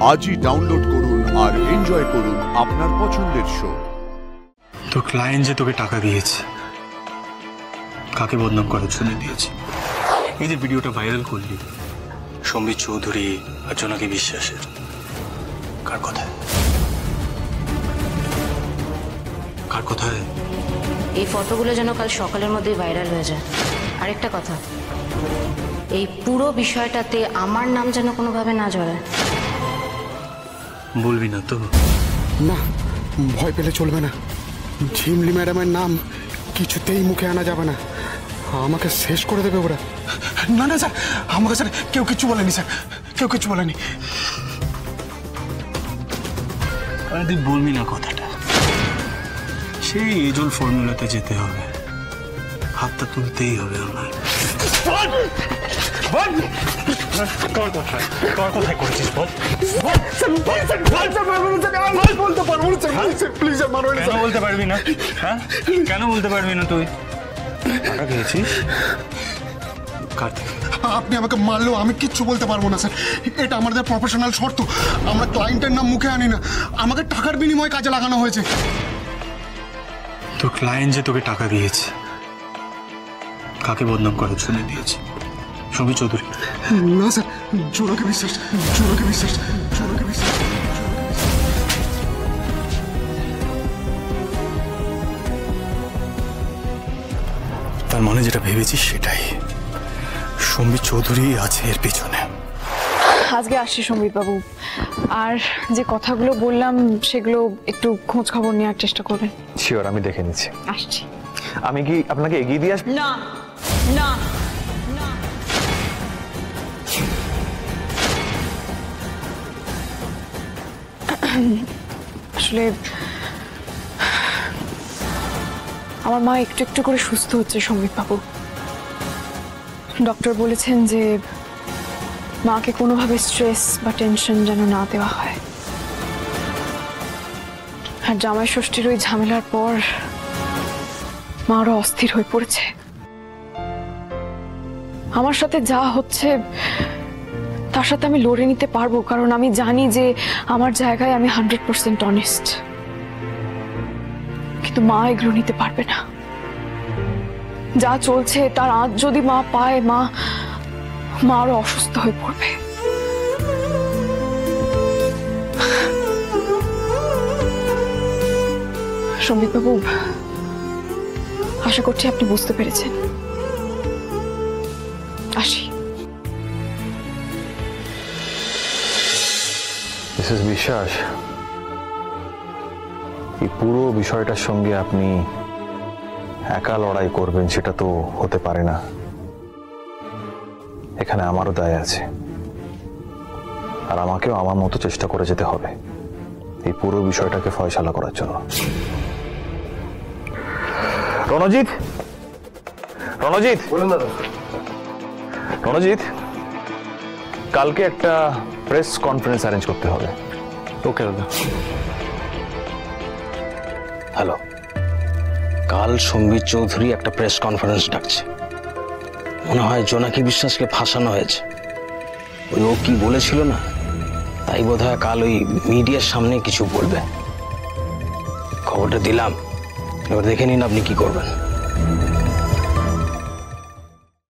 আজই ডাউনলোড করুন আর এনজয় করুন আপনার পছন্দের শো। তো ক্লায়েন্ট যে তোকে টাকা দিয়েছে, কাকে বদনাম করার জন্য দিয়েছে? এই যে ভিডিওটা ভাইরাল করলি সম্বিত চৌধুরী আর জোনাকি বিশ্বাসের, কার কথায়? কার কথায়? এই ফটোগুলো যেন কাল সকালের মধ্যেই ভাইরাল হয়ে যায়। আরেকটা কথা, এই পুরো বিষয়টাতে আমার নাম যেন কোনোভাবে না জড়ায়। বলবি না তো? না, ভয় পেলে চলবে না। ঝিমলি ম্যাডামের নাম কিছুতেই মুখে আনা যাবে না, আমাকে শেষ করে দেবে ওরা। না না স্যার, আমাকে স্যার কেউ কিছু বলেনি স্যার, কেউ কিছু বলেনি। তুই বলবি না কথাটা? সেই এজল ফর্মুলাতে যেতে হবে, হাতটা তুলতেই হবে আমার। কোথায় করেছিস বল? বলতে পারবো না স্যার, প্লিজ কেন বলতে পারবি না? হ্যাঁ, কেন বলতে পারবি না? তুই টাকা খেয়েছিস কার থেকে? আপনি আমাকে মারলেও আমি কিচ্ছু বলতে পারবো না স্যার, এটা আমাদের প্রফেশনাল শর্ত। আমরা ক্লায়েন্টের নাম মুখে আনি না, আমাকে টাকার বিনিময়ে কাজে লাগানো হয়েছে। তো ক্লায়েন্ট যে তোকে টাকা দিয়েছে, কাকে বদনাম করার জন্য দিয়েছে? সম্বিত চৌধুরী? না স্যার, জোনাকি বিশ্বাস, জোনাকি বিশ্বাস, জোনাকি বিশ্বাস। তার মানে যেটা ভেবেছিস সেটাই, সম্বিত চৌধুরী আছে এর পিছনে। আজকে আসছি সম্বিত বাবু, আর যে কথাগুলো বললাম সেগুলো একটু খোঁজ খবর নেওয়ার চেষ্টা করবেন। শিওর, আমি দেখে নিচ্ছি। আসছি। আমি কি আপনাকে এগিয়ে দিয়ে আসবো? না না, আসলে আমার মা একটু একটু করে সুস্থ হচ্ছে সম্বিত বাবু। ডক্টর বলেছেন যে মাকে কোনোভাবে স্ট্রেস বা টেনশন যেন না দেওয়া হয়। আর জামাই ষষ্ঠীর ওই ঝামেলার পর মা আরো অস্থির হয়ে পড়েছে। আমার সাথে যা হচ্ছে তার সাথে আমি লড়ে নিতে পারবো, কারণ আমি জানি যে আমার জায়গায় আমি 100% অনেস্ট। কিন্তু মা এগুলো নিতে পারবে না। যা চলছে তার আজ যদি মা পায়, মা আরো অসুস্থ হয়ে পড়বে। সম্বিত বাবু, আশা করছি আপনি বুঝতে পেরেছেন। আসি। মিসেস বিশ্বাস, এই পুরো বিষয়টার সঙ্গে আপনি একা লড়াই করবেন সেটা তো হতে পারে না। এখানে আমারও দায় আছে, আর আমাকেও আমার মতো চেষ্টা করে যেতে হবে এই পুরো বিষয়টাকে ফয়সালা করার জন্য। রণজিৎ, রণজিৎ, রণজিৎ, কালকে একটা প্রেস কনফারেন্স অ্যারেঞ্জ করতে হবে। ওকে দাদা। হ্যালো, কাল সম্বিত চৌধুরী একটা প্রেস কনফারেন্স ডাকছে। মনে হয় জোনাকি বিশ্বাসকে ফাঁসানো হয়েছে। ওই ও কি বলেছিল না, তাই বোধহয় কাল ওই মিডিয়ার সামনে কিছু বলবে। খবরটা দিলাম, এবার দেখে নিন আপনি কি করবেন।